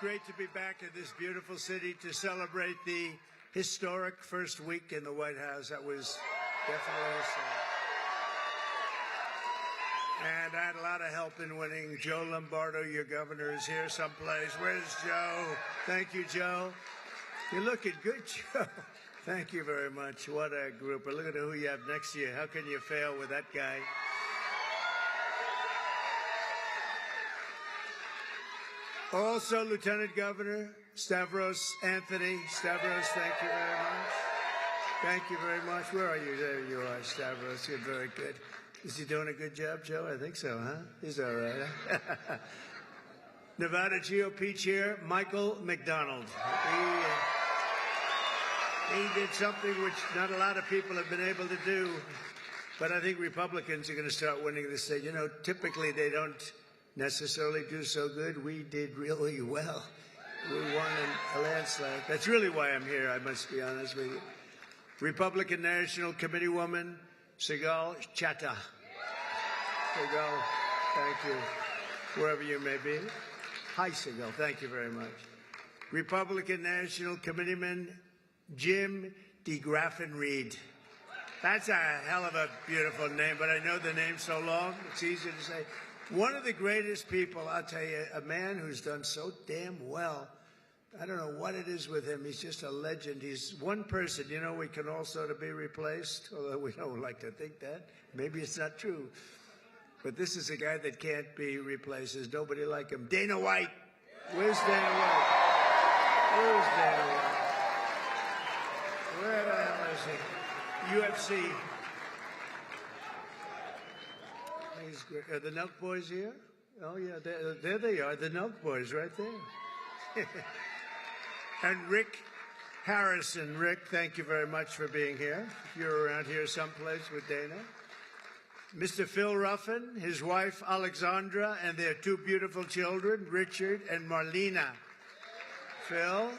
great to be back in this beautiful city to celebrate the historic first week in the White House. That was definitely historic. And I had a lot of help in winning. Joe Lombardo, your governor, is here someplace. Where's Joe? Thank you, Joe. You're looking good, Joe. Thank you very much. What a group. But look at who you have next to you. How can you fail with that guy? Also, Lieutenant Governor Stavros Anthony. Stavros, thank you very much. Thank you very much. Where are you? There you are, Stavros. You're very good. Is he doing a good job, Joe? I think so, huh? He's all right. Nevada GOP Chair Michael McDonald. He did something which not a lot of people have been able to do, but I think Republicans are going to start winning the state. You know, typically they don't necessarily do so good. We did really well. We won in a landslide. That's really why I'm here, I must be honest with you. Republican National Committee woman Sigal Chattah. Sigal, thank you, wherever you may be. Hi, Sigal, thank you very much. Republican National Committeeman Jim DeGraffenreid. That's a hell of a beautiful name, but I know the name so long, it's easy to say. One of the greatest people, I'll tell you, a man who's done so damn well. I don't know what it is with him. He's just a legend. He's one person, you know, we can all sort of be replaced, although we don't like to think that. Maybe it's not true. But this is a guy that can't be replaced. There's nobody like him. Dana White. Where's Dana White? Where's Dana White? Where the hell is he? UFC. He's great. Are the Nelk Boys here? Oh, yeah, there they are, the Nelk Boys right there. And Rick Harrison. Rick, thank you very much for being here. If you're around here someplace with Dana. Mr. Phil Ruffin, his wife Alexandra, and their two beautiful children, Richard and Marlena. Phil,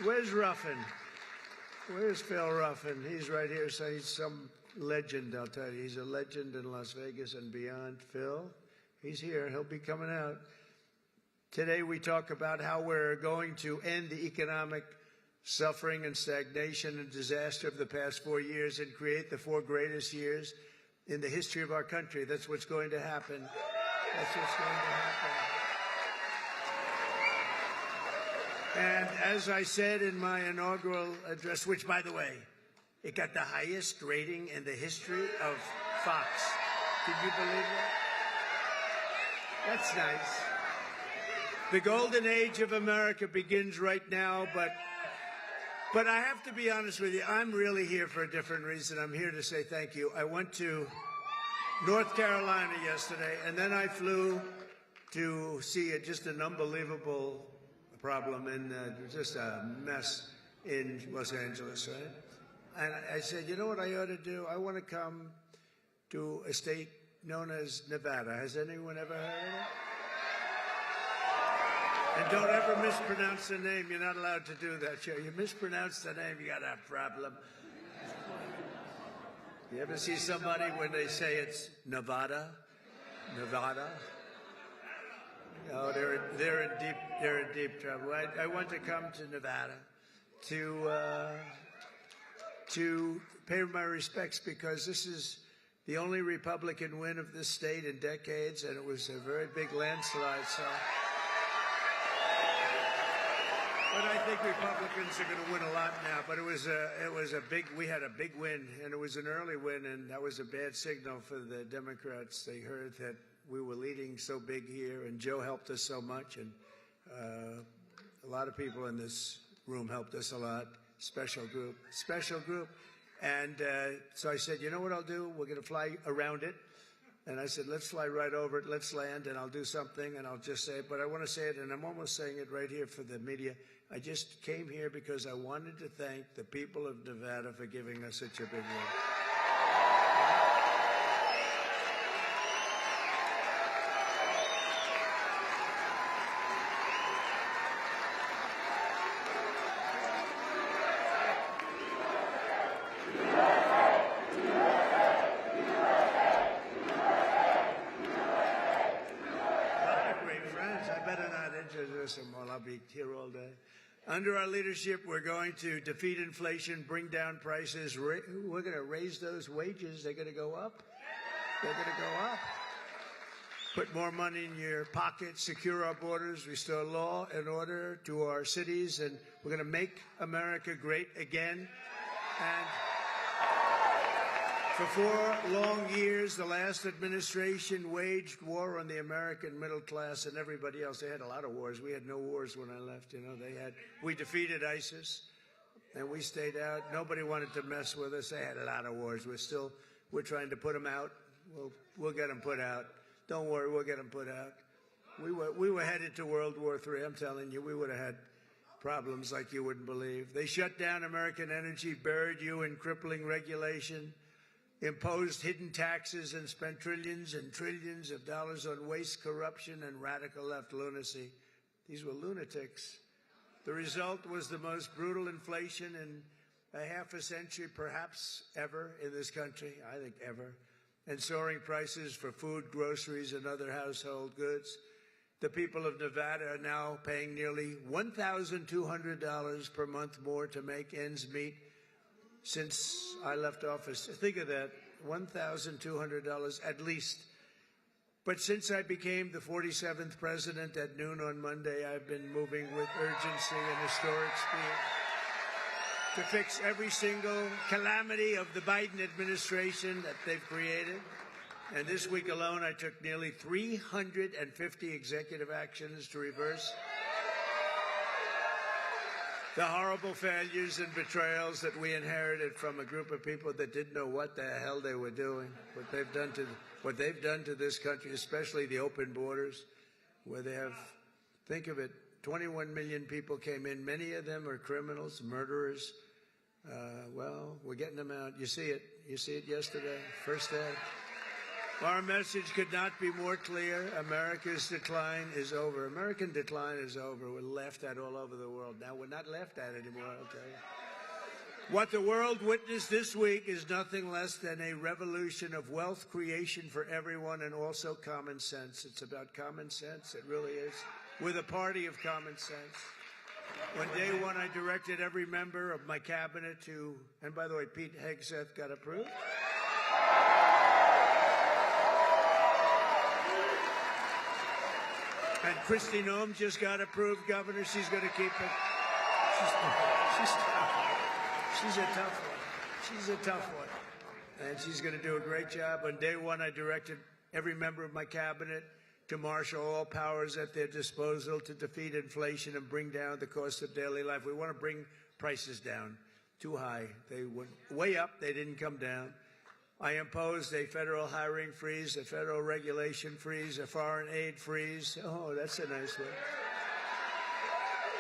where's Ruffin? Where's Phil Ruffin? He's right here, so he's some legend, I'll tell you. He's a legend in Las Vegas and beyond. Phil, he's here. He'll be coming out. Today we talk about how we're going to end the economic suffering and stagnation and disaster of the past 4 years and create the 4 greatest years in the history of our country. That's what's going to happen. That's what's going to happen. And as I said in my inaugural address, which, by the way, it got the highest rating in the history of Fox. Can you believe that? That's nice. The golden age of America begins right now, but I have to be honest with you, I'm really here for a different reason. I'm here to say thank you. I went to North Carolina yesterday, and then I flew to see just an unbelievable problem and just a mess in Los Angeles, right? And I said, you know what I ought to do? I want to come to a state known as Nevada. Has anyone ever heard of it? And don't ever mispronounce the name. You're not allowed to do that, Joe. You mispronounce the name, you got a problem. You ever see somebody when they say it's Nevada? Nevada? No, they're in deep trouble. I want to come to Nevada to pay my respects because this is the only Republican win of this state in decades, and it was a very big landslide. So. But I think Republicans are going to win a lot now. But we had a big win, and it was an early win, and that was a bad signal for the Democrats. They heard that we were leading so big here, and Joe helped us so much, and a lot of people in this room helped us a lot. Special group. And so I said, you know what I'll do? We're going to fly around it. And I said, let's fly right over it. Let's land, and I'll do something, and I'll just say it. But I want to say it, and I'm almost saying it right here for the media. I just came here because I wanted to thank the people of Nevada for giving us such a big win. Under our leadership, we're going to defeat inflation, bring down prices. We're going to raise those wages. They're going to go up. They're going to go up. Put more money in your pocket, secure our borders, restore law and order to our cities, and we're going to make America great again. And for 4 long years, the last administration waged war on the American middle class and everybody else. They had a lot of wars. We had no wars when I left. You know, we defeated ISIS, and we stayed out. Nobody wanted to mess with us. They had a lot of wars. We're trying to put them out. We'll get them put out. Don't worry, we'll get them put out. We were headed to World War III. I'm telling you, we would have had problems like you wouldn't believe. They shut down American energy, buried you in crippling regulation, imposed hidden taxes, and spent trillions and trillions of dollars on waste, corruption, and radical left lunacy. These were lunatics. The result was the most brutal inflation in a half a century, perhaps ever, in this country, I think ever, and soaring prices for food, groceries, and other household goods. The people of Nevada are now paying nearly $1,200 per month more to make ends meet since I left office. Think of that, $1,200 at least. But since I became the 47th president at noon on Monday, I've been moving with urgency and historic speed to fix every single calamity of the Biden administration that they've created. And this week alone, I took nearly 350 executive actions to reverse the horrible failures and betrayals that we inherited from a group of people that didn't know what the hell they were doing, what they've done to this country, especially the open borders, where they have, think of it, 21 million people came in. Many of them are criminals, murderers. Well, we're getting them out. You see it. You see it yesterday, first day. Our message could not be more clear. America's decline is over. American decline is over. We're laughed at all over the world. Now we're not laughed at anymore, I'll tell you. What the world witnessed this week is nothing less than a revolution of wealth creation for everyone and also common sense. It's about common sense. It really is. We're the party of common sense. On day one, I directed every member of my cabinet to, and by the way, Pete Hegseth got approved. And Kristi Noem just got approved, Governor. She's going to keep it. She's a tough one. She's a tough one. And she's going to do a great job. On day one, I directed every member of my cabinet to marshal all powers at their disposal to defeat inflation and bring down the cost of daily life. We want to bring prices down. Too high. They went way up. They didn't come down. I imposed a federal hiring freeze, a federal regulation freeze, a foreign aid freeze. Oh, that's a nice one.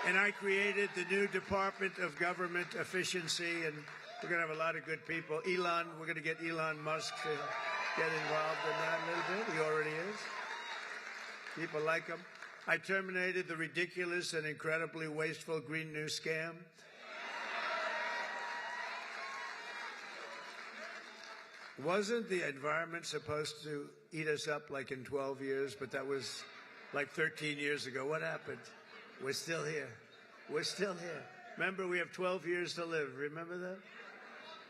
And I created the new Department of Government Efficiency, and we're going to have a lot of good people. We're going to get Elon Musk to get involved in that a little bit. He already is. People like him. I terminated the ridiculous and incredibly wasteful Green New Scam. Wasn't the environment supposed to eat us up like in 12 years? But that was like 13 years ago. What happened? We're still here. We're still here. Remember, we have 12 years to live. Remember that?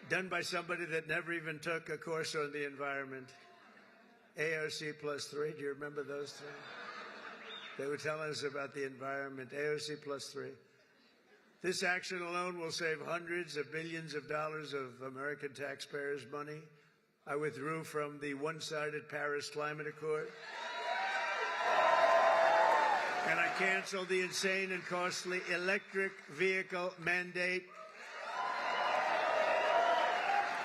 Done by somebody that never even took a course on the environment. AOC +3. Do you remember those three? They were telling us about the environment. AOC +3. This action alone will save hundreds of billions of dollars of American taxpayers' money. I withdrew from the one-sided Paris Climate Accord. And I canceled the insane and costly electric vehicle mandate,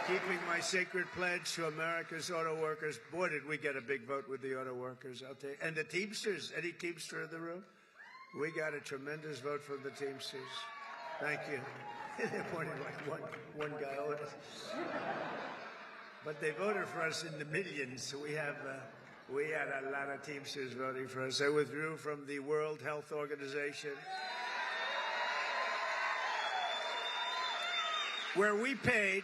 keeping my sacred pledge to America's auto workers. Boy, did we get a big vote with the auto workers, I'll tell you. And the Teamsters, any Teamster in the room? We got a tremendous vote from the Teamsters. Thank you. They're pointing like one guy. But they voted for us in the millions, so we had a lot of Teamsters voting for us. I withdrew from the World Health Organization, where we paid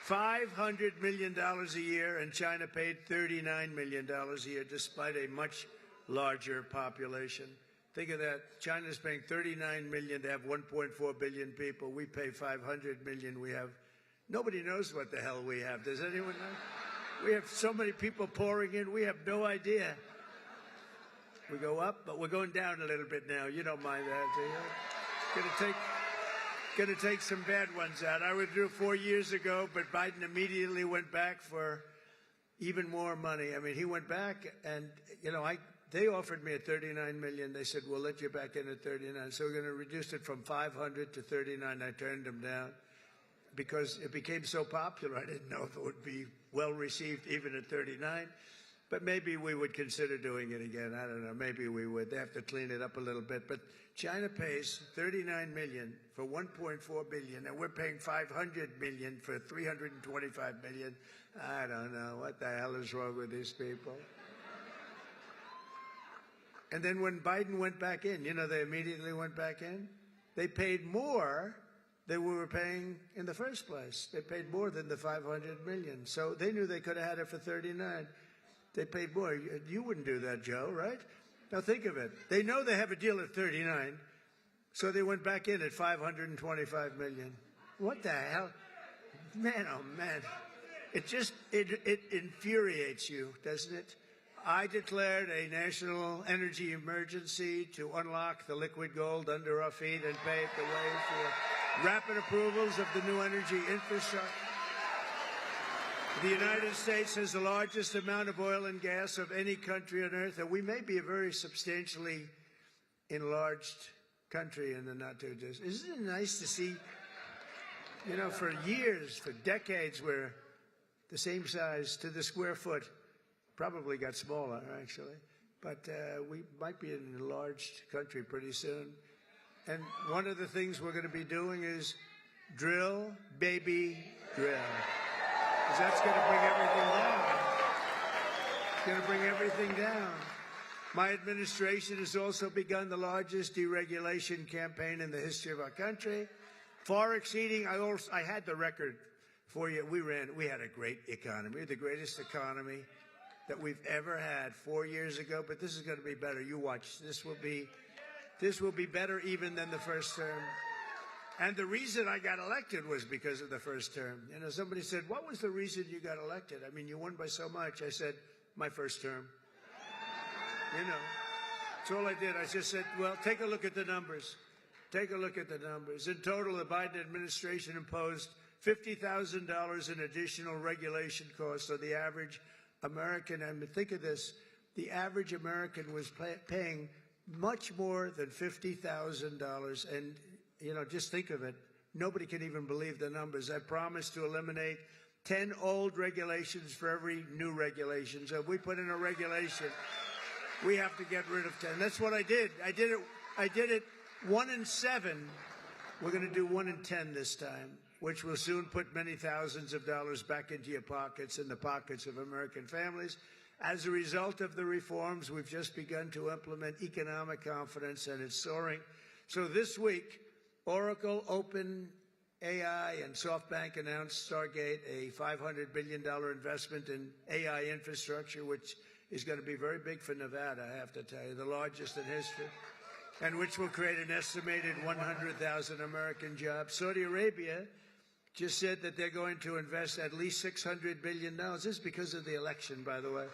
$500 million a year, and China paid $39 million a year, despite a much larger population. Think of that. China's paying $39 million to have 1.4 billion people. We pay $500 million. We have, nobody knows what the hell we have. Does anyone know? We have so many people pouring in. We have no idea. We go up, but we're going down a little bit now. You don't mind that, do you? Gonna take some bad ones out. I withdrew 4 years ago, but Biden immediately went back for even more money. I mean, he went back, and they offered me at $39 million. They said, we'll let you back in at 39. So we're going to reduce it from 500 to 39. I turned them down because it became so popular. I didn't know if it would be well received even at 39. But maybe we would consider doing it again. I don't know. Maybe we would. They have to clean it up a little bit. But China pays $39 million for $1.4 billion, and we're paying $500 million for $325 million. I don't know. What the hell is wrong with these people? And then when Biden went back in, they immediately went back in. They paid more than we were paying in the first place. They paid more than the $500 million. So they knew they could have had it for 39. They paid more. You wouldn't do that, Joe, right? Now think of it. They know they have a deal at 39, so they went back in at $525 million. What the hell? Man, oh man. It infuriates you, doesn't it? I declared a national energy emergency to unlock the liquid gold under our feet and pave the way for rapid approvals of the new energy infrastructure. The United States has the largest amount of oil and gas of any country on earth, and we may be a very substantially enlarged country in the not-too-distant. Isn't it nice to see, for years, for decades, we're the same size to the square foot. Probably got smaller, actually. But we might be an enlarged country pretty soon. And one of the things we're going to be doing is drill, baby, drill. Because that's going to bring everything down. It's going to bring everything down. My administration has also begun the largest deregulation campaign in the history of our country, far exceeding, I had the record for you. We had a great economy, the greatest economy that we've ever had 4 years ago, but this is going to be better. You watch. This will be better even than the first term. And the reason I got elected was because of the first term. Somebody said, what was the reason you got elected? I mean, you won by so much. I said, my first term. That's all I did. I just said, well, take a look at the numbers. Take a look at the numbers. In total, the Biden administration imposed $50,000 in additional regulation costs on the average American. And think of this, the average American was paying much more than $50,000. And, just think of it. Nobody can even believe the numbers. I promised to eliminate 10 old regulations for every new regulation. So if we put in a regulation, we have to get rid of 10. That's what I did. I did it 1 in 7. We're going to do 1 in 10 this time, which will soon put many thousands of dollars back into your pockets and the pockets of American families. As a result of the reforms, we've just begun to implement economic confidence, and it's soaring. So this week, Oracle, OpenAI, and SoftBank announced Stargate, a $500 billion investment in AI infrastructure, which is going to be very big for Nevada, I have to tell you, the largest in history, and which will create an estimated 100,000 American jobs. Saudi Arabia just said that they're going to invest at least $600 billion. This is because of the election, by the way.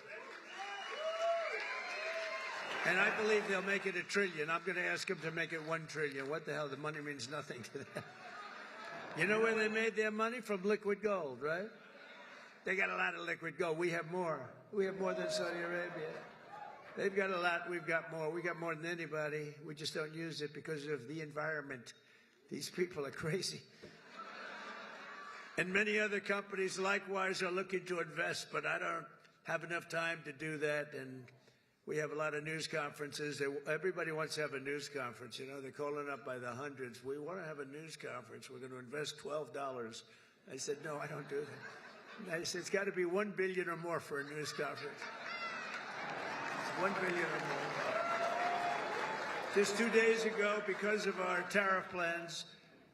And I believe they'll make it $1 trillion. I'm going to ask them to make it $1 trillion. What the hell? The money means nothing to them. You know where they made their money? From liquid gold, right? They got a lot of liquid gold. We have more. We have more than Saudi Arabia. They've got a lot. We've got more. We got more than anybody. We just don't use it because of the environment. These people are crazy. And many other companies likewise are looking to invest, but I don't have enough time to do that. And we have a lot of news conferences. Everybody wants to have a news conference. They're calling up by the hundreds. We want to have a news conference. We're going to invest $12. I said, no, I don't do that. I said, it's got to be $1 billion or more for a news conference. It's $1 billion or more. Just 2 days ago, because of our tariff plans,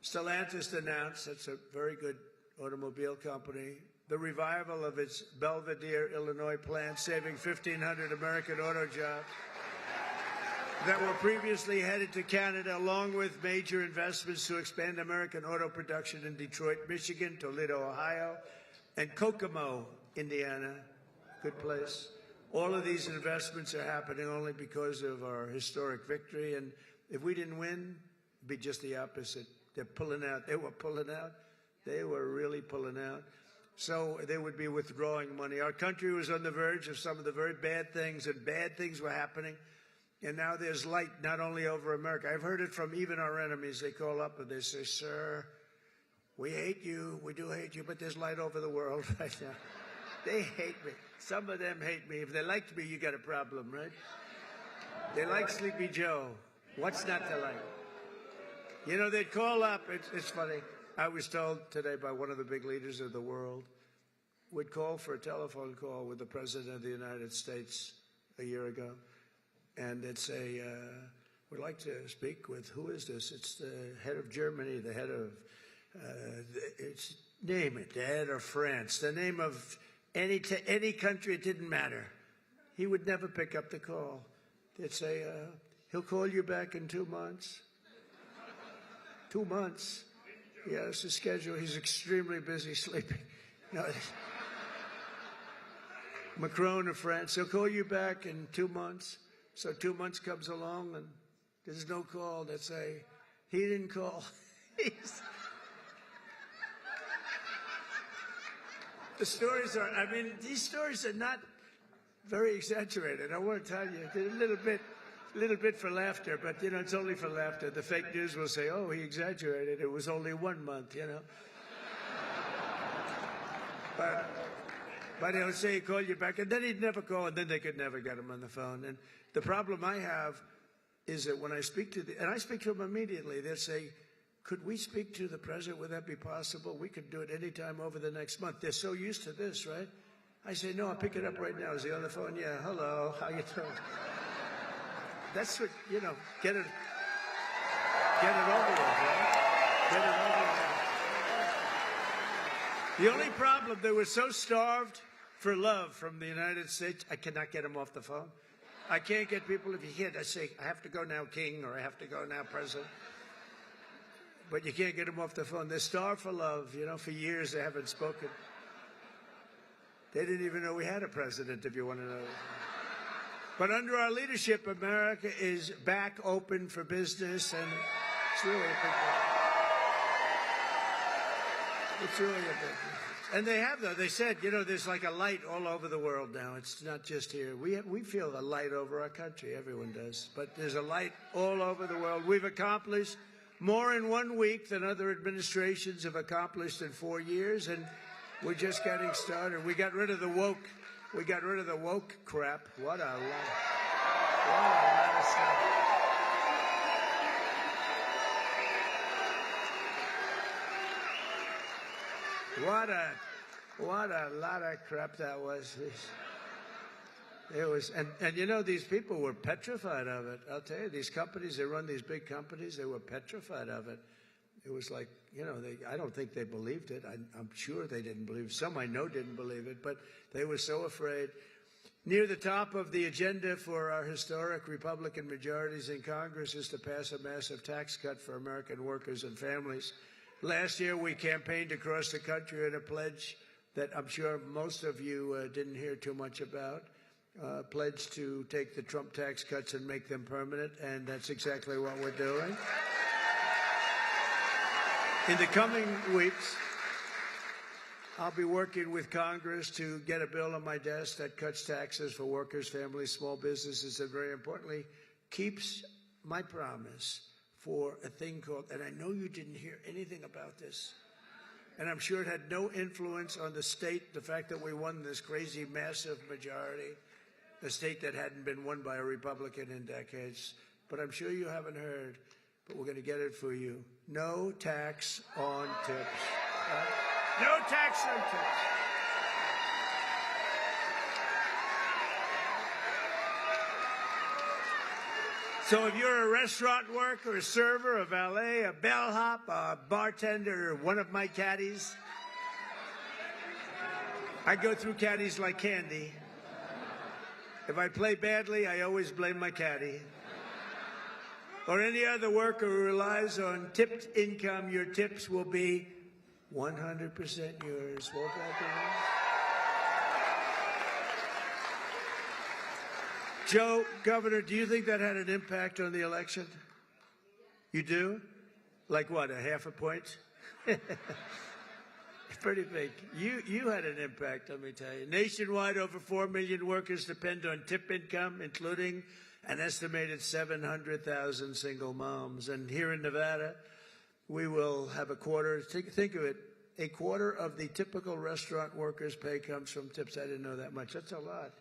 Stellantis announced, that's a very good automobile company, the revival of its Belvidere, Illinois plant, saving 1,500 American auto jobs. that were previously headed to Canada, along with major investments to expand American auto production in Detroit, Michigan, Toledo, Ohio, and Kokomo, Indiana. Good place. All of these investments are happening only because of our historic victory. And if we didn't win, it'd be just the opposite. They're pulling out. They were pulling out. They were really pulling out. So they would be withdrawing money. Our country was on the verge of some of the very bad things, and bad things were happening. And now there's light not only over America. I've heard it from even our enemies. They call up and they say, "Sir, we hate you. We do hate you, but there's light over the world right now." They hate me. Some of them hate me. If they liked me, you got a problem, right? They like Sleepy Joe. What's not to like? You know, they'd call up. It's funny. I was told today by one of the big leaders of the world, would call for a telephone call with the President of the United States a year ago. And they'd say, "We'd like to speak with," who is this? It's the head of Germany, the head of, name it, the head of France, the name of any country, it didn't matter. He would never pick up the call. They'd say, "He'll call you back in 2 months." 2 months. He has a schedule. He's extremely busy sleeping. No. Macron of France, he'll call you back in 2 months. So 2 months comes along and there's no call. They say, "He didn't call." The stories are, I mean, these stories are not very exaggerated. I want to tell you, they're a little bit for laughter, but, you know, it's only for laughter. The fake news will say, "Oh, he exaggerated. It was only 1 month," you know. But he'll say he called you back, and then he'd never call, and then they could never get him on the phone. And the problem I have is that when I speak to and I speak to them immediately, they'll say, "Could we speak to the president? Would that be possible? We could do it anytime over the next month." They're so used to this, right? I say, "No, I'll pick it up right now." Is he on the phone? "Yeah, hello, how you doing?" That's what, you know, get it over with, right? Get it over with. The only problem, they were so starved for love from the United States, I cannot get them off the phone. I can't get people, if you can't, I say, "I have to go now, King," or "I have to go now, President." But you can't get them off the phone. They're starved for love. You know, for years they haven't spoken. They didn't even know we had a president, if you want to know. But under our leadership, America is back open for business, and it's really a big deal. It's really a big deal. And they have, though. They said, you know, there's like a light all over the world now. It's not just here. We feel a light over our country. Everyone does. But there's a light all over the world. We've accomplished more in 1 week than other administrations have accomplished in 4 years, and we're just getting started. We got rid of the woke. We got rid of the woke crap. What a lot of stuff. What a lot of crap that was. It was, and you know, these people were petrified of it. I'll tell you, these companies, they run these big companies, they were petrified of it. It was like, you know, I don't think they believed it. I'm sure they didn't believe it. Some I know didn't believe it, but they were so afraid. Near the top of the agenda for our historic Republican majorities in Congress is to pass a massive tax cut for American workers and families. Last year, we campaigned across the country at a pledge that I'm sure most of you didn't hear too much about. Pledge to take the Trump tax cuts and make them permanent, and that's exactly what we're doing. In the coming weeks, I'll be working with Congress to get a bill on my desk that cuts taxes for workers, families, small businesses, and very importantly, keeps my promise for a thing called, and I know you didn't hear anything about this, and I'm sure it had no influence on the state, the fact that we won this crazy, massive majority, a state that hadn't been won by a Republican in decades. But I'm sure you haven't heard, but we're going to get it for you. No tax on tips. No tax on tips. So if you're a restaurant worker, a server, a valet, a bellhop, a bartender, or one of my caddies, I go through caddies like candy. If I play badly, I always blame my caddy. or any other worker who relies on tipped income, your tips will be 100% yours. Won't that be nice? Joe, Governor, do you think that had an impact on the election? You do? Like what, a half a point? Pretty big. You had an impact, let me tell you. Nationwide, over 4 million workers depend on tip income, including an estimated 700,000 single moms. And here in Nevada, we will have a quarter. Think of it. A quarter of the typical restaurant workers' pay comes from tips. I didn't know that much. That's a lot.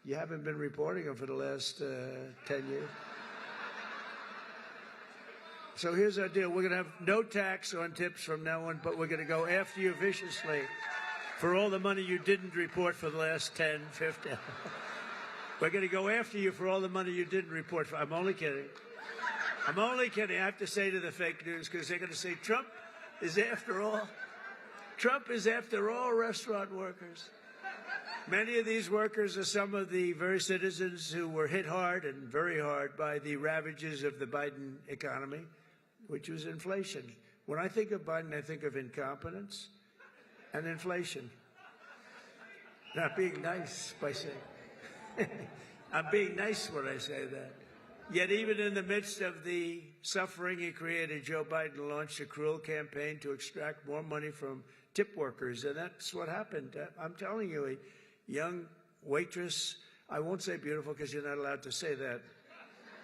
You haven't been reporting them for the last 10 years. So here's our deal. We're going to have no tax on tips from now on, but we're going to go after you viciously for all the money you didn't report for the last 10, 15. We're going to go after you for all the money you didn't report for. I'm only kidding. I'm only kidding. I have to say to the fake news, because they're going to say Trump is after all restaurant workers. Many of these workers are some of the very citizens who were hit hard and very hard by the ravages of the Biden economy, which was inflation. When I think of Biden, I think of incompetence and inflation. Not being nice by saying. I'm being nice when I say that. Yet even in the midst of the suffering he created, Joe Biden launched a cruel campaign to extract more money from tip workers, and that's what happened. I'm telling you, a young waitress, I won't say beautiful because you're not allowed to say that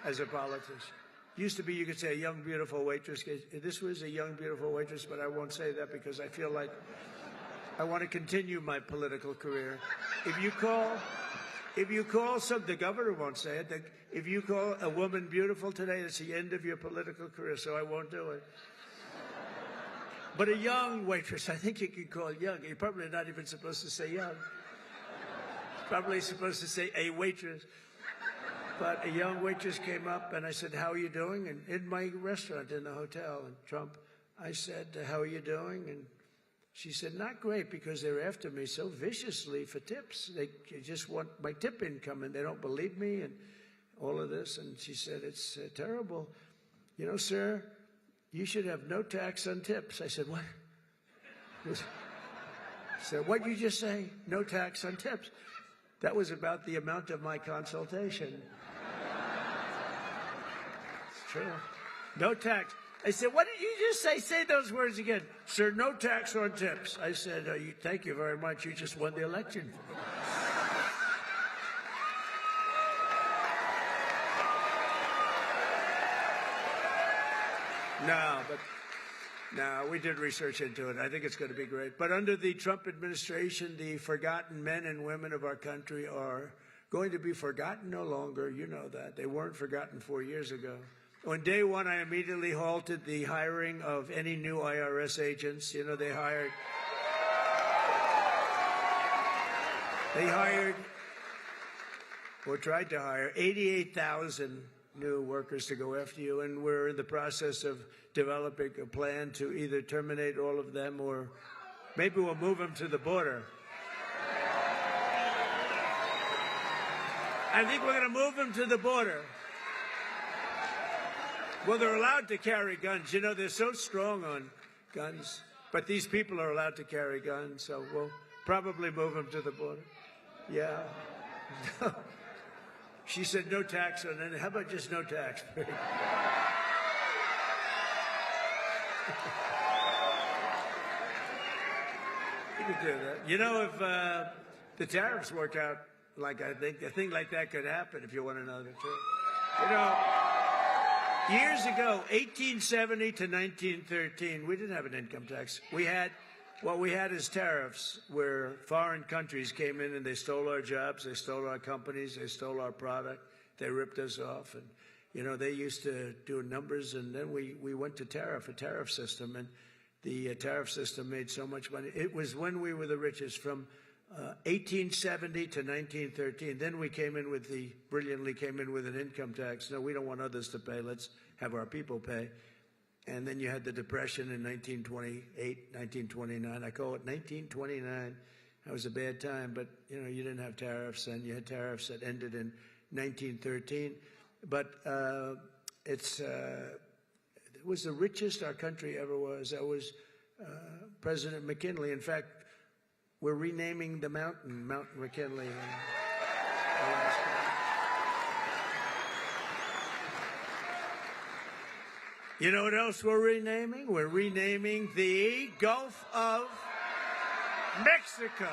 as a politician. Used to be you could say a young, beautiful waitress. This was a young, beautiful waitress, but I won't say that because I feel like I want to continue my political career. If you call the governor won't say it. If you call a woman beautiful today, it's the end of your political career, so I won't do it. But a young waitress, I think you could call young. You're probably not even supposed to say young. Probably supposed to say a waitress. But a young waitress came up, and I said, how are you doing? And in my restaurant, in the hotel, in Trump, I said, how are you doing? And she said, not great, because they're after me so viciously for tips. They just want my tip income, and they don't believe me, and all of this. And she said, it's terrible. You know, sir, you should have no tax on tips. I said, what? I said, what'd you just say? No tax on tips. That was about the amount of my consultation. It's true. No tax. I said, what did you just say? Say those words again. Sir, no tax on tips. I said, thank you very much. You just won the election. No, we did research into it. I think it's going to be great. But under the Trump administration, the forgotten men and women of our country are going to be forgotten no longer. You know that. They weren't forgotten 4 years ago. On day one, I immediately halted the hiring of any new IRS agents. You know, they hired or tried to hire 88,000 new workers to go after you, and we're in the process of developing a plan to either terminate all of them or maybe we'll move them to the border. I think we're going to move them to the border. Well, they're allowed to carry guns. You know, they're so strong on guns, but these people are allowed to carry guns, so we'll probably move them to the border. Yeah. She said no tax on it. How about just no tax? You could do that. You know, if the tariffs worked out like I think, a thing like that could happen if you want to know the truth. You know, years ago, 1870 to 1913, we didn't have an income tax. What we had is tariffs, where foreign countries came in and they stole our jobs, they stole our companies, they stole our product, they ripped us off. And, you know, they used to do numbers, and then we went to a tariff system, and the tariff system made so much money. It was when we were the richest, from 1870 to 1913. Then we brilliantly came in with an income tax. No, we don't want others to pay. Let's have our people pay. And then you had the Depression in 1928, 1929. I call it 1929. That was a bad time, but, you know, you didn't have tariffs, and you had tariffs that ended in 1913. But it was the richest our country ever was. That was President McKinley. In fact, we're renaming the mountain, Mount McKinley in Alaska. You know what else we're renaming? We're renaming the Gulf of Mexico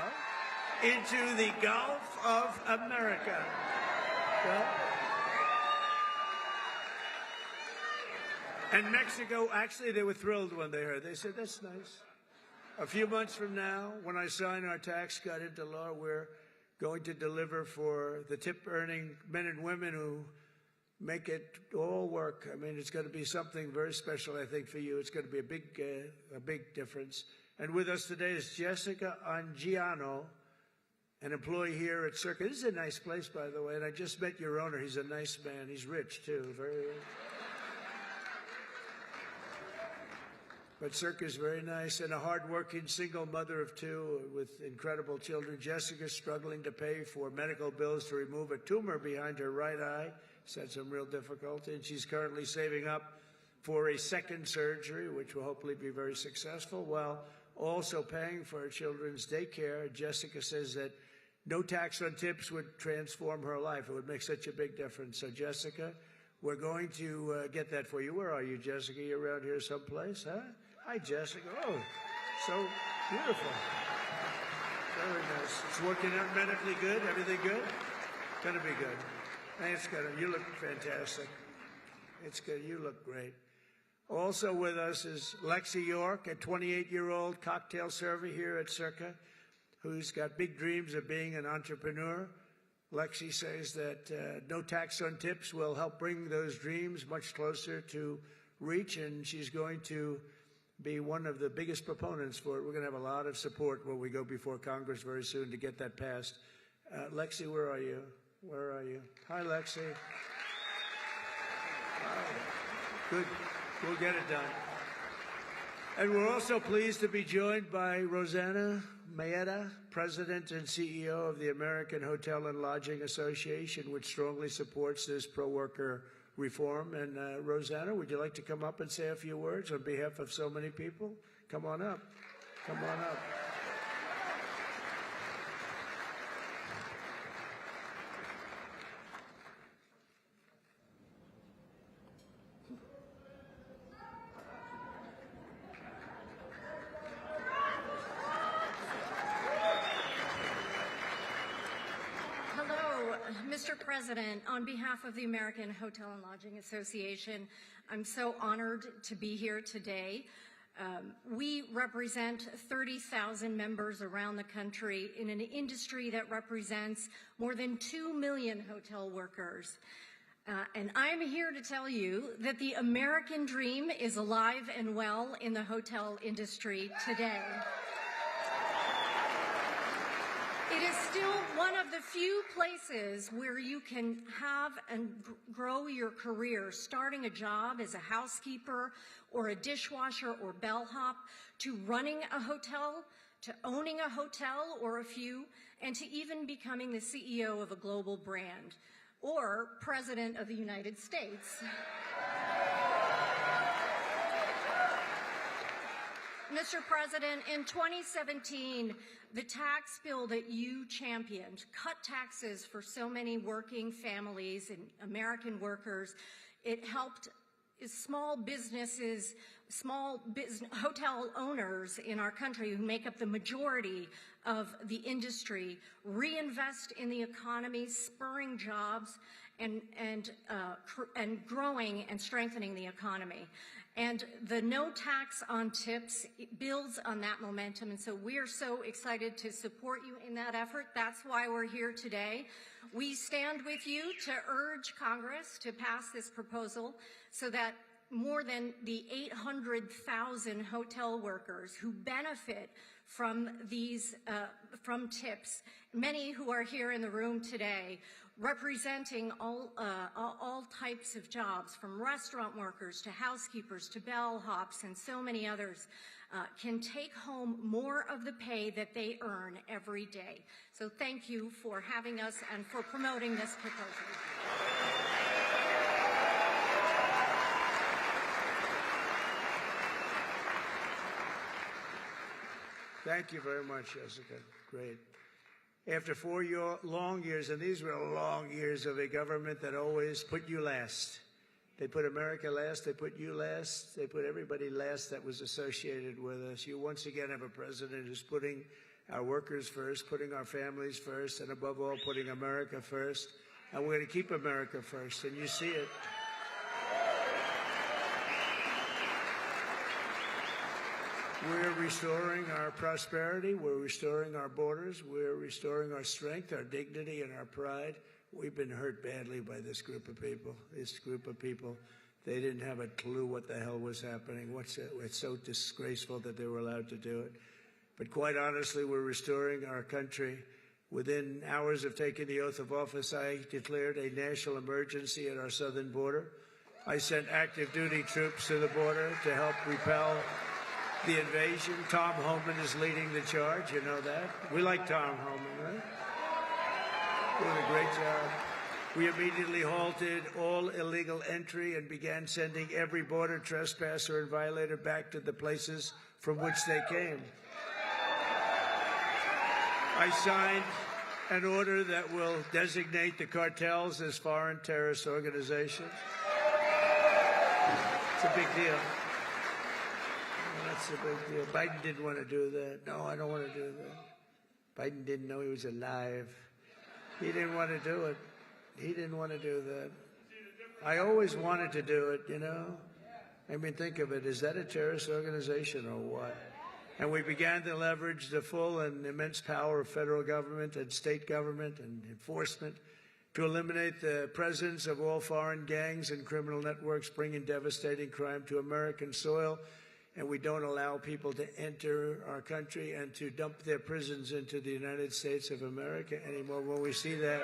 into the Gulf of America. Well, and Mexico, actually, they were thrilled when they heard. They said, that's nice. A few months from now, when I sign our tax cut into law, we're going to deliver for the tip-earning men and women who make it all work. I mean, it's going to be something very special, I think, for you. It's going to be a big difference. And with us today is Jessica Angiano, an employee here at Circa. This is a nice place, by the way, and I just met your owner. He's a nice man. He's rich, too. But Circa's very nice, and a hard-working single mother of two with incredible children. Jessica's struggling to pay for medical bills to remove a tumor behind her right eye. She's had some real difficulty, and she's currently saving up for a second surgery, which will hopefully be very successful, while also paying for her children's daycare. Jessica says that no tax on tips would transform her life. It would make such a big difference. So, Jessica, we're going to get that for you. Where are you, Jessica? You around here someplace, huh? Hi, Jessica. Oh, so beautiful. Very nice. It's working out medically good? Everything good? Gonna be good. Thanks, you look fantastic. It's good. You look great. Also with us is Lexi York, a 28-year-old cocktail server here at Circa, who's got big dreams of being an entrepreneur. Lexi says that no tax on tips will help bring those dreams much closer to reach, and she's going to be one of the biggest proponents for it. We're going to have a lot of support when we go before Congress very soon to get that passed. Lexi, where are you? Where are you? Hi, Lexi. Good. We'll get it done. And we're also pleased to be joined by Rosanna Maeda, President and CEO of the American Hotel and Lodging Association, which strongly supports this pro-worker reform. And Rosanna, would you like to come up and say a few words on behalf of so many people? Come on up. Come on up. Mr. President, on behalf of the American Hotel and Lodging Association, I'm so honored to be here today. We represent 30,000 members around the country in an industry that represents more than 2 million hotel workers. And I'm here to tell you that the American dream is alive and well in the hotel industry today. It is still one of the few places where you can have and grow your career, starting a job as a housekeeper or a dishwasher or bellhop, to running a hotel, to owning a hotel or a few, and to even becoming the CEO of a global brand or President of the United States. Mr. President, in 2017, the tax bill that you championed cut taxes for so many working families and American workers. It helped small businesses, hotel owners in our country who make up the majority of the industry reinvest in the economy, spurring jobs and growing and strengthening the economy. And the no tax on tips builds on that momentum, and so we're so excited to support you in that effort. That's why we're here today. We stand with you to urge Congress to pass this proposal so that more than the 800,000 hotel workers who benefit from these from tips, many who are here in the room today, representing all types of jobs, from restaurant workers to housekeepers to bellhops and so many others, can take home more of the pay that they earn every day. So thank you for having us and for promoting this proposal. Thank you very much, Jessica. Great. After long years, and these were long years of a government that always put you last. They put America last, they put you last, they put everybody last that was associated with us. You once again have a president who's putting our workers first, putting our families first, and above all, putting America first. And we're going to keep America first, and you see it. We're restoring our prosperity. We're restoring our borders. We're restoring our strength, our dignity, and our pride. We've been hurt badly by this group of people. This group of people, they didn't have a clue what the hell was happening. It's so disgraceful that they were allowed to do it. But quite honestly, we're restoring our country. Within hours of taking the oath of office, I declared a national emergency at our southern border. I sent active duty troops to the border to help repel the invasion. Tom Homan is leading the charge. You know that? We like Tom Homan, right? Doing a great job. We immediately halted all illegal entry and began sending every border trespasser and violator back to the places from which they came. I signed an order that will designate the cartels as foreign terrorist organizations. It's a big deal. That's a big deal. Biden didn't want to do that. No, I don't want to do that. Biden didn't know he was alive. He didn't want to do it. He didn't want to do that. I always wanted to do it, you know. I mean, think of it. Is that a terrorist organization or what? And we began to leverage the full and immense power of federal government and state government and enforcement to eliminate the presence of all foreign gangs and criminal networks bringing devastating crime to American soil. And we don't allow people to enter our country and to dump their prisons into the United States of America anymore. When we see that,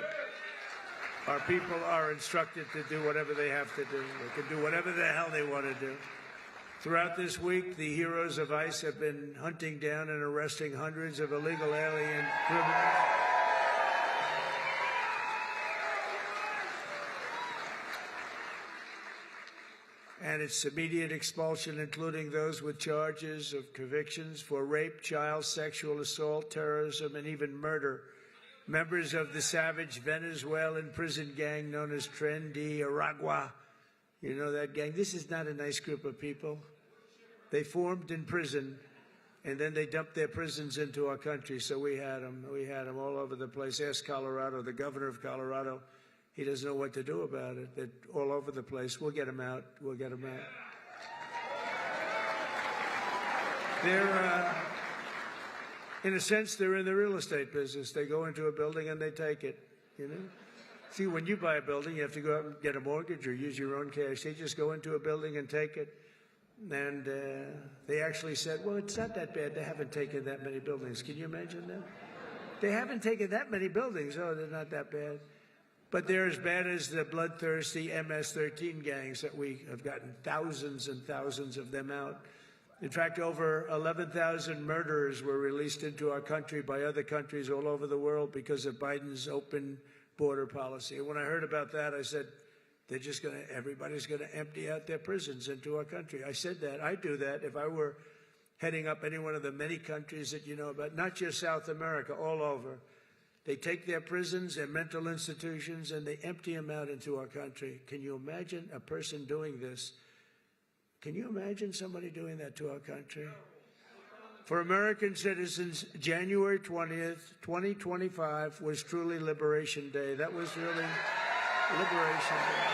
our people are instructed to do whatever they have to do. They can do whatever the hell they want to do. Throughout this week, the heroes of ICE have been hunting down and arresting hundreds of illegal alien criminals. And its immediate expulsion, including those with charges of convictions for rape, child sexual assault, terrorism, and even murder. Members of the savage Venezuelan prison gang known as Tren de Aragua. You know that gang? This is not a nice group of people. They formed in prison, and then they dumped their prisons into our country. So we had them. We had them all over the place. Ask Colorado, the governor of Colorado. He doesn't know what to do about it. They're all over the place. We'll get them out. We'll get them out. They're, in a sense, they're in the real estate business. They go into a building and they take it, you know? See, when you buy a building, you have to go out and get a mortgage or use your own cash. They just go into a building and take it. And they actually said, well, it's not that bad. They haven't taken that many buildings. Can you imagine that? They haven't taken that many buildings. Oh, they're not that bad. But they're as bad as the bloodthirsty MS-13 gangs that we have gotten thousands and thousands of them out. In fact, over 11,000 murderers were released into our country by other countries all over the world because of Biden's open border policy. And when I heard about that, I said, everybody's going to empty out their prisons into our country. I said that. I'd do that if I were heading up any one of the many countries that you know about, not just South America, all over. They take their prisons, their mental institutions, and they empty them out into our country. Can you imagine a person doing this? Can you imagine somebody doing that to our country? For American citizens, January 20th, 2025 was truly Liberation Day. That was really Liberation Day.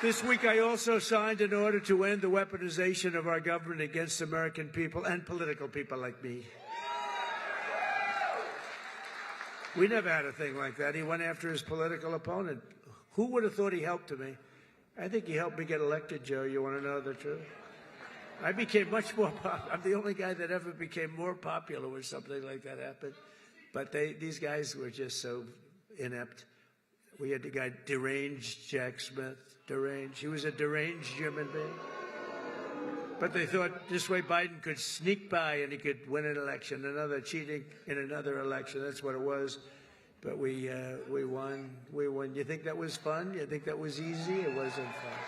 This week, I also signed an order to end the weaponization of our government against American people and political people like me. We never had a thing like that. He went after his political opponent. Who would have thought he helped me? I think he helped me get elected, Joe. You want to know the truth? I became much more popular. I'm the only guy that ever became more popular when something like that happened. But these guys were just so inept. We had the guy deranged Jack Smith. Deranged. He was a deranged human being. But they thought this way Biden could sneak by and he could win an election, another cheating in another election. That's what it was. But we won. We won. You think that was fun? You think that was easy? It wasn't fun.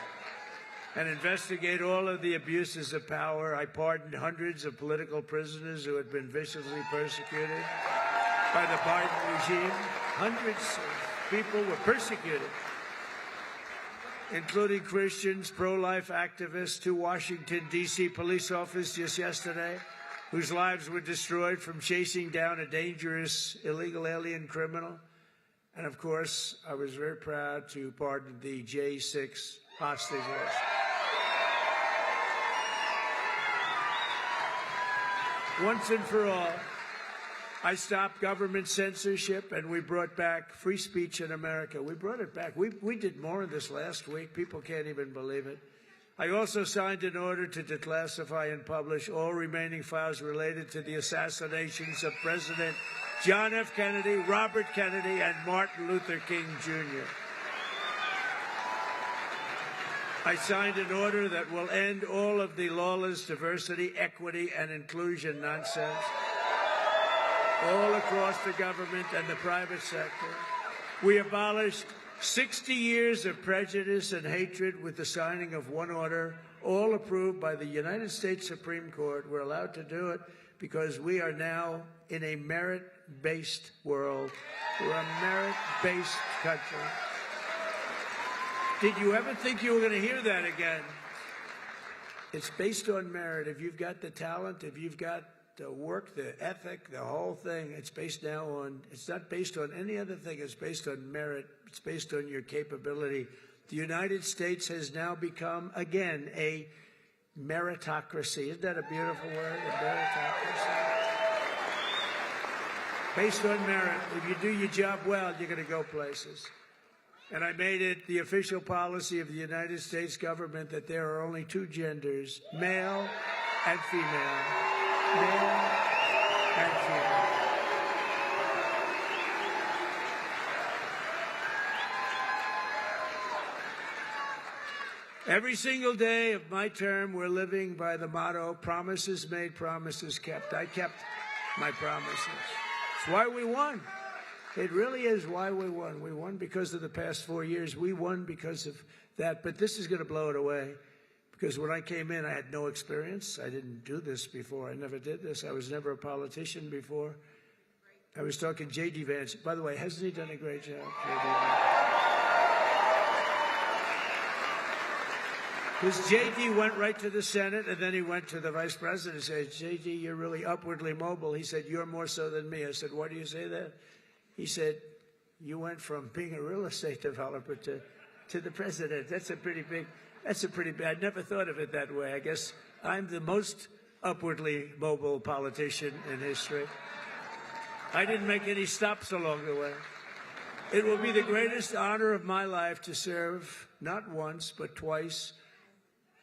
and investigate all of the abuses of power. I pardoned hundreds of political prisoners who had been viciously persecuted by the Biden regime. Hundreds of people were persecuted, including Christians, pro-life activists, 2 Washington, D.C. police officers just yesterday, whose lives were destroyed from chasing down a dangerous illegal alien criminal. And, of course, I was very proud to pardon the J6 hostages. Once and for all, I stopped government censorship, and we brought back free speech in America. We brought it back. We did more of this last week. People can't even believe it. I also signed an order to declassify and publish all remaining files related to the assassinations of President John F. Kennedy, Robert Kennedy, and Martin Luther King, Jr. I signed an order that will end all of the lawless diversity, equity, and inclusion nonsense all across the government and the private sector. We abolished 60 years of prejudice and hatred with the signing of one order, all approved by the United States Supreme Court. We're allowed to do it because we are now in a merit-based world. We're a merit-based country. Did you ever think you were going to hear that again? It's based on merit. If you've got the talent, if you've got the work, the ethic, the whole thing, it's based now on, it's not based on any other thing. It's based on merit. It's based on your capability. The United States has now become, again, a meritocracy. Isn't that a beautiful word, a meritocracy? Based on merit. If you do your job well, you're going to go places. And I made it the official policy of the United States government that there are only 2 genders, male and female. Male and female. Every single day of my term, we're living by the motto, promises made, promises kept. I kept my promises. It's why we won. It really is why we won. We won because of the past 4 years. We won because of that. But this is going to blow it away. Because when I came in, I had no experience. I didn't do this before. I never did this. I was never a politician before. I was talking J.D. Vance. By the way, hasn't he done a great job? Because J.D. went right to the Senate, and then he went to the vice president and said, J.D., you're really upwardly mobile. He said, you're more so than me. I said, why do you say that? He said, you went from being a real estate developer to the president. That's a pretty big, I never thought of it that way. I guess I'm the most upwardly mobile politician in history. I didn't make any stops along the way. It will be the greatest honor of my life to serve not once, but twice,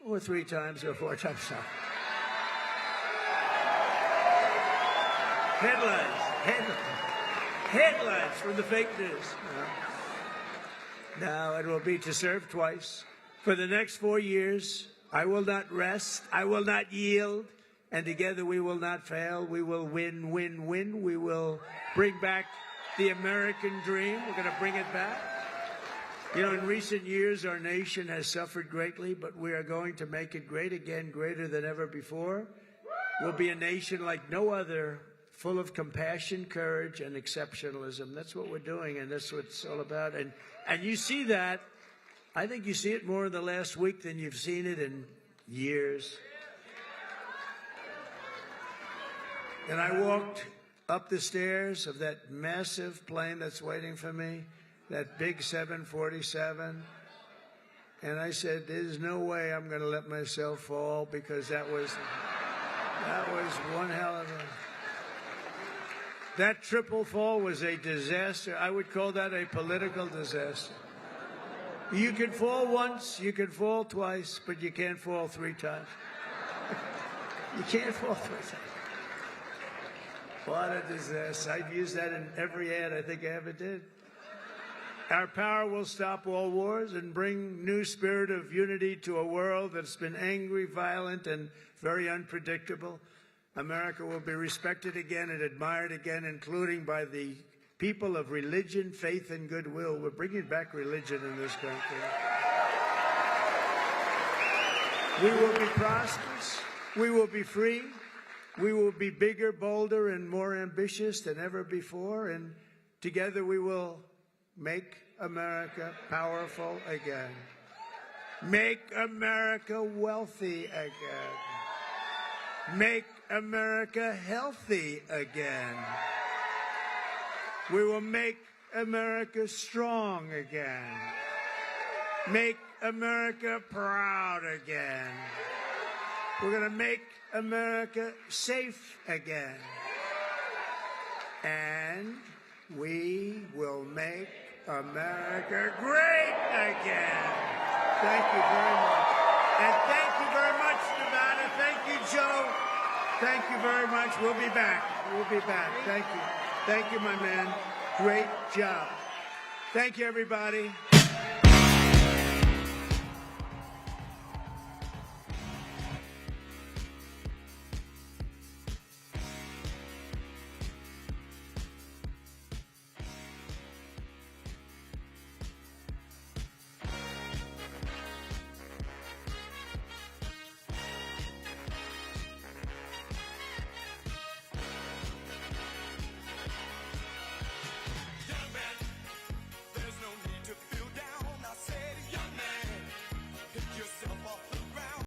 or 3 times, or 4 times now. Headlines from the fake news. Now it will be to serve twice. For the next 4 years, I will not rest. I will not yield. And together we will not fail. We will win, win, win. We will bring back the American dream. We're going to bring it back. You know, in recent years, our nation has suffered greatly, but we are going to make it great again, greater than ever before. We'll be a nation like no other, full of compassion, courage, and exceptionalism. That's what we're doing, and that's what it's all about. And you see that. I think you see it more in the last week than you've seen it in years. And I walked up the stairs of that massive plane that's waiting for me, that big 747, and I said, there's no way I'm going to let myself fall, because that was one hell of a... That triple fall was a disaster. I would call that a political disaster. You can fall once, you can fall twice, but you can't fall 3 times. You can't fall 3 times. What a disaster. I've used that in every ad I think I ever did. Our power will stop all wars and bring new spirit of unity to a world that's been angry, violent, and very unpredictable. America will be respected again and admired again, including by the people of religion, faith, and goodwill. We're bringing back religion in this country. We will be prosperous. We will be free. We will be bigger, bolder, and more ambitious than ever before. And together we will make America powerful again. Make America wealthy again. Make America healthy again. We will make America strong again. Make America proud again. We're going to make America safe again. And we will make America great again. Thank you very much. And thank you very much, Nevada. Thank you, Joe. Thank you very much. We'll be back. We'll be back. Thank you. Thank you, my man. Great job. Thank you, everybody.